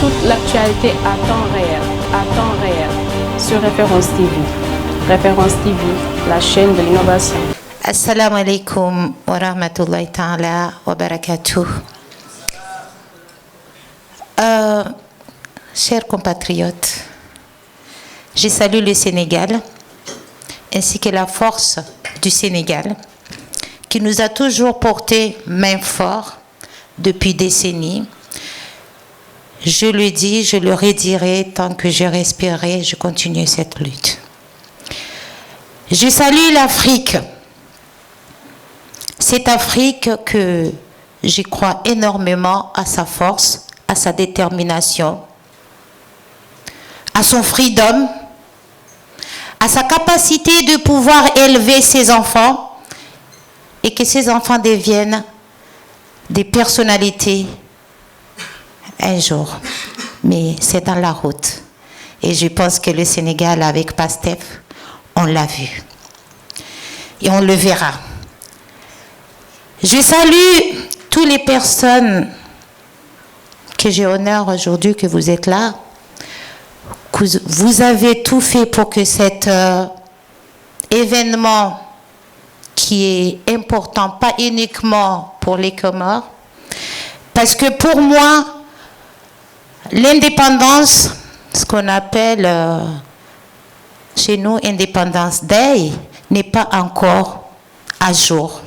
toute l'actualité à temps réel, sur Référence TV. Référence TV, la chaîne de l'innovation. Assalamu alaikum wa rahmatullahi ta'ala wa barakatuh. Chers compatriotes, je salue le Sénégal ainsi que la force du Sénégal qui nous a toujours porté main forte depuis des décennies. Je le dis, je le redirai tant que je respirerai, je continue cette lutte. Je salue l'Afrique. Cette Afrique que je crois énormément à sa force, à sa détermination, à son freedom, à sa capacité de pouvoir élever ses enfants et que ces enfants deviennent des personnalités un jour. Mais c'est dans la route. Et je pense que le Sénégal avec PASTEF, on l'a vu. Et on le verra. Je salue toutes les personnes que j'ai honneur aujourd'hui que vous êtes là. Que vous avez tout fait pour que cet événement qui est important, pas uniquement pour les Comores, parce que pour moi, l'indépendance, ce qu'on appelle chez nous Independence Day, n'est pas encore à jour.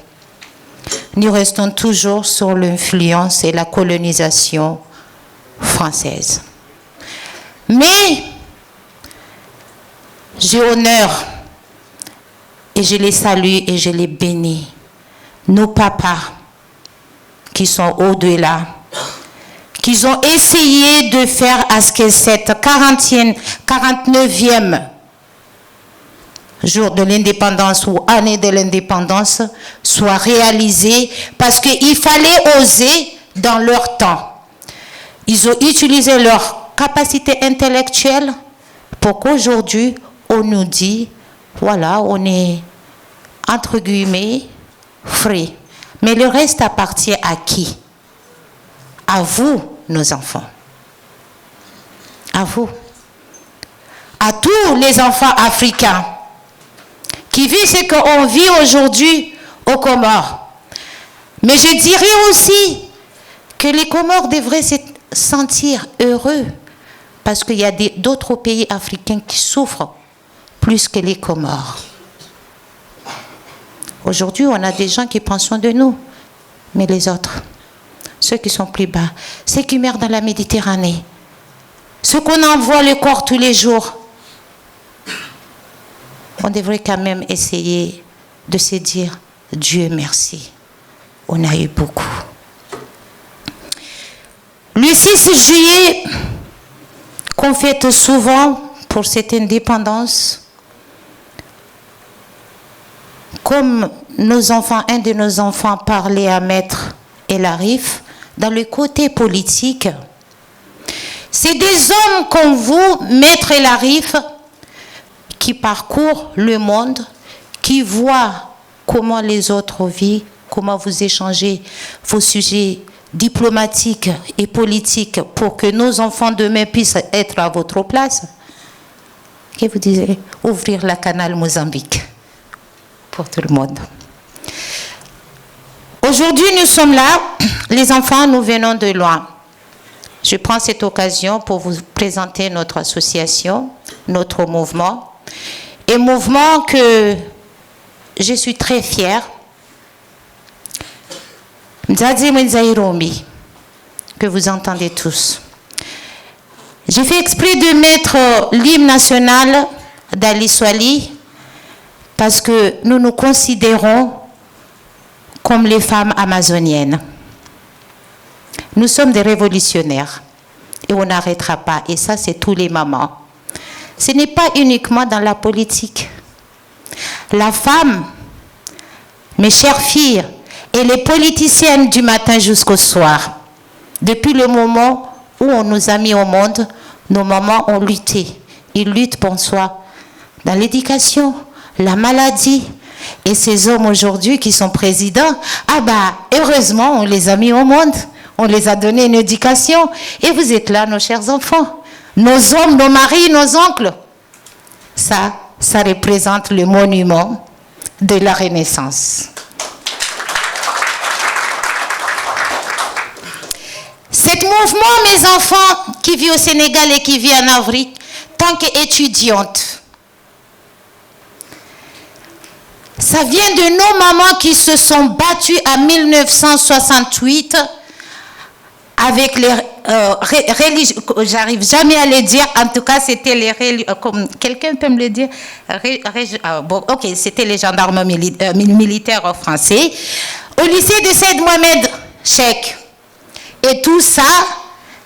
Nous restons toujours sur l'influence et la colonisation française. Mais j'ai honneur et je les salue et je les bénis. Nos papas qui sont au-delà, qui ont essayé de faire à ce que cette 49e jour de l'indépendance ou année de l'indépendance soit réalisée parce qu'il fallait oser dans leur temps. Ils ont utilisé leur capacité intellectuelle pour qu'aujourd'hui on nous dit voilà, on est entre guillemets frais. Mais le reste appartient à qui? À vous, nos enfants. À vous. À tous les enfants africains qui vivent ce qu'on vit aujourd'hui aux Comores. Mais je dirais aussi que les Comores devraient se sentir heureux parce qu'il y a d'autres pays africains qui souffrent plus que les Comores. Aujourd'hui, on a des gens qui prennent soin de nous, mais les autres, ceux qui sont plus bas, ceux qui meurent dans la Méditerranée, ceux qu'on envoie le corps tous les jours, on devrait quand même essayer de se dire Dieu merci. On a eu beaucoup. Le 6 juillet, qu'on fête souvent pour cette indépendance, comme nos enfants, un de nos enfants parlait à Maître El Arif, dans le côté politique, c'est des hommes comme vous, Maître El Arif, qui parcourent le monde, qui voient comment les autres vivent, comment vous échangez vos sujets diplomatiques et politiques pour que nos enfants demain puissent être à votre place. Que vous disiez, ouvrir la canal Mozambique pour tout le monde. Aujourd'hui, nous sommes là, les enfants, nous venons de loin. Je prends cette occasion pour vous présenter notre association, notre mouvement. Un mouvement que je suis très fière. Mzadzi Mwenzaïromi, que vous entendez tous. J'ai fait exprès de mettre l'hymne national d'Ali Swali parce que nous nous considérons comme les femmes amazoniennes. Nous sommes des révolutionnaires et on n'arrêtera pas. Et ça, c'est tous les mamans. Ce n'est pas uniquement dans la politique. La femme, mes chères filles, elle est politicienne du matin jusqu'au soir. Depuis le moment où on nous a mis au monde, nos mamans ont lutté. Ils luttent pour soi. Dans l'éducation, la maladie. Et ces hommes aujourd'hui qui sont présidents, ah bah, heureusement, on les a mis au monde. On les a donné une éducation. Et vous êtes là, nos chers enfants. Nos hommes, nos maris, nos oncles. Ça représente le monument de la Renaissance. Cet mouvement, mes enfants, qui vit au Sénégal et qui vit en Afrique, tant qu'étudiante, ça vient de nos mamans qui se sont battues en 1968 avec les religions, j'arrive jamais à le dire, en tout cas c'était les religions, quelqu'un peut me le dire, ok, c'était les gendarmes militaires français, au lycée de Seyd Mohamed Cheikh. Et tout ça,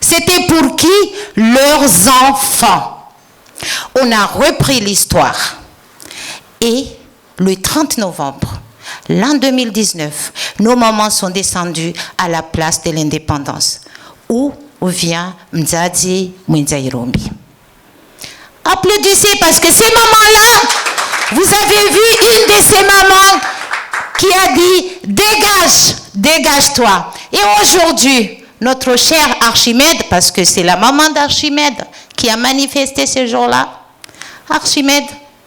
c'était pour qui? Leurs enfants. On a repris l'histoire. Et le 30 novembre, l'an 2019, nos mamans sont descendues à la place de l'indépendance, où vient Mzadzi Mwinzairombi. Applaudissez parce que ces mamans-là, vous avez vu une de ces mamans qui a dit « Dégage, dégage-toi ». Et aujourd'hui, notre cher Archimède, parce que c'est la maman d'Archimède qui a manifesté ce jour-là, Archimède,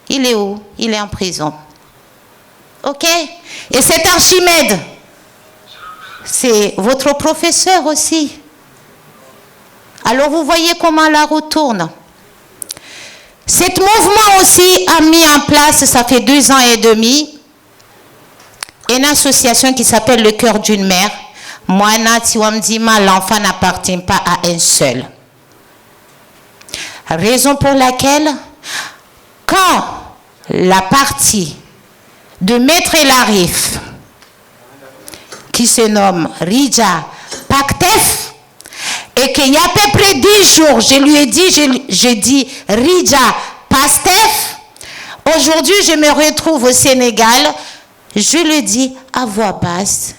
il est où? Il est en prison. Ok? Et cet Archimède, c'est votre professeur aussi. Alors vous voyez comment la roue tourne. Cet mouvement aussi a mis en place, ça fait 2 ans et demi, une association qui s'appelle le Cœur d'une mère. Moana Tiwamdima, l'enfant n'appartient pas à un seul. Raison pour laquelle, quand la partie de Maître Larif, qui se nomme Rija Paktef, et qu'il y a à peu près 10 jours, je lui ai dit, je dis Rija Pastef, aujourd'hui je me retrouve au Sénégal, je le dis à voix basse,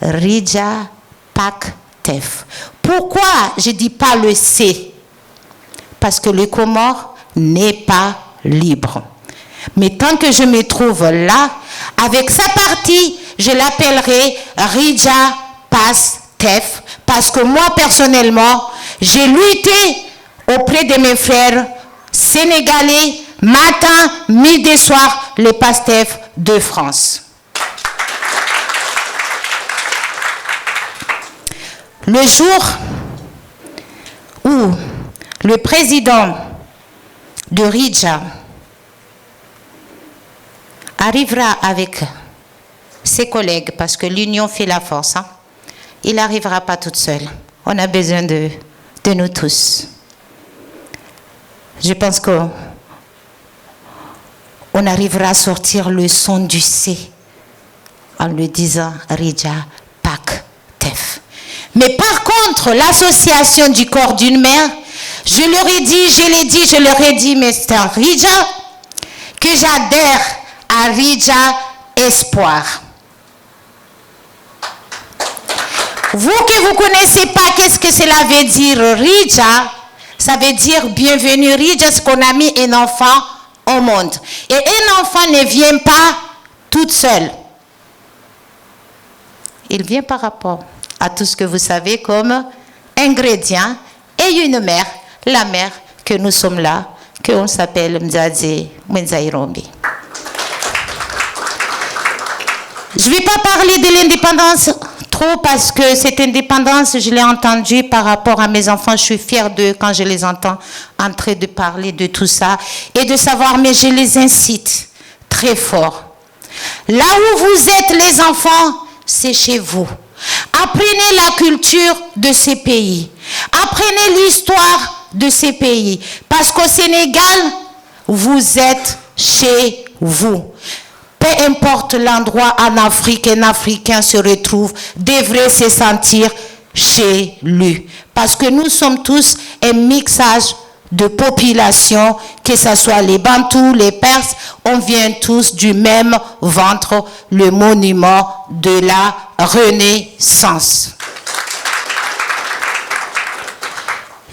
Rija Paktef. Pourquoi je ne dis pas le C? Parce que le Comore n'est pas libre. Mais tant que je me trouve là, avec sa partie, je l'appellerai Rija Pastef. Parce que moi, personnellement, j'ai lutté auprès de mes frères sénégalais, matin, midi et soir, les Pastef de France. Le jour où le président de Rija arrivera avec ses collègues, parce que l'union fait la force, hein, il n'arrivera pas toute seule. On a besoin de nous tous. Je pense qu'on arrivera à sortir le son du C en le disant Rija Paktef. Mais par contre, l'association du corps d'une mère, je leur ai dit, je leur ai dit, Mr. Rija, que j'adhère à Rija Espoir. Vous que vous ne connaissez pas, qu'est-ce que cela veut dire Rija? Ça veut dire bienvenue. Rija, c'est qu'on a mis un enfant au monde. Et un enfant ne vient pas toute seule. Il vient par rapport à tout ce que vous savez comme ingrédients et une mère, la mère que nous sommes là, qu'on s'appelle Mzadzi Mwinzairombi. Je ne vais pas parler de l'indépendance trop parce que cette indépendance, je l'ai entendue par rapport à mes enfants. Je suis fière d'eux quand je les entends en train de parler de tout ça et de savoir, mais je les incite très fort. Là où vous êtes les enfants, c'est chez vous. Apprenez la culture de ces pays. Apprenez l'histoire de ces pays. Parce qu'au Sénégal, vous êtes chez vous. Peu importe l'endroit en Afrique, un Africain se retrouve, devrait se sentir chez lui. Parce que nous sommes tous un mixage de population, que ce soit les Bantous, les Perses, on vient tous du même ventre, le monument de la Renaissance.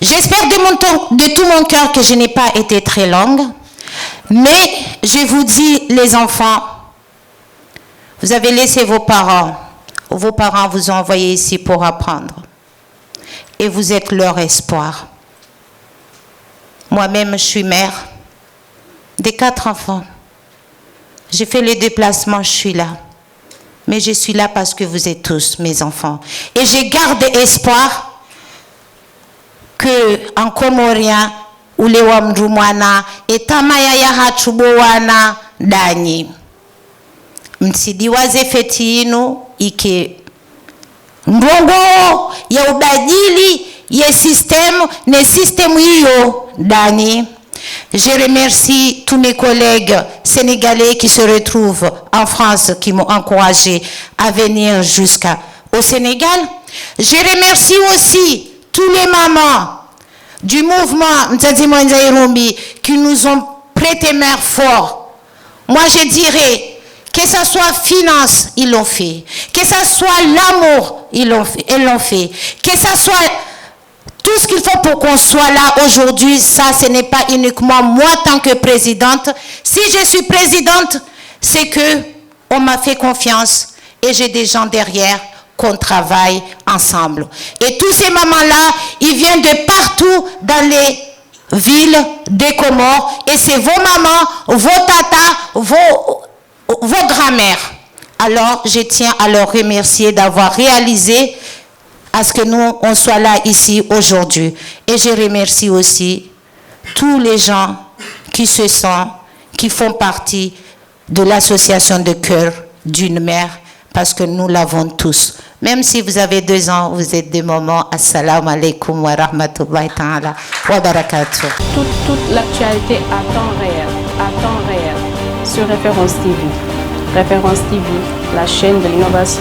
J'espère de tout mon cœur que je n'ai pas été très longue, mais je vous dis, les enfants, vous avez laissé vos parents vous ont envoyé ici pour apprendre. et vous êtes leur espoir. Moi-même, je suis mère des 4 enfants. J'ai fait les déplacements, je suis là. Mais je suis là parce que vous êtes tous mes enfants. Et je garde espoir que en Comorien, ule wa mdumwana, etamaya ya hachubowana danyi. Msidiwaze feti yinu ike ndongo ya ubadili ya système, ne système hiyo dani. Je remercie tous mes collègues sénégalais qui se retrouvent en France, qui m'ont encouragé à venir jusqu'au Sénégal. Je remercie aussi tous les mamans du mouvement Mzadi Mwenza Irumbi qui nous ont prêté main fort. Moi, je dirais que ce soit finance, ils l'ont fait. Que ce soit l'amour, ils l'ont fait. Que ce soit tout ce qu'il faut pour qu'on soit là aujourd'hui, ça, ce n'est pas uniquement moi tant que présidente. Si je suis présidente, c'est que on m'a fait confiance et j'ai des gens derrière qu'on travaille ensemble. Et tous ces mamans-là, ils viennent de partout dans les villes des Comores et c'est vos mamans, vos tatas, vos grand-mères. Alors, je tiens à leur remercier d'avoir réalisé à ce que nous, on soit là ici aujourd'hui. Et je remercie aussi tous les gens qui qui font partie de l'association de cœur d'une mère, parce que nous l'avons tous. Même si vous avez 2 ans, vous êtes des moments. Assalamu alaikum wa rahmatullahi ta'ala wa barakatuh. Toute l'actualité à temps réel, sur Référence TV. Référence TV, la chaîne de l'innovation.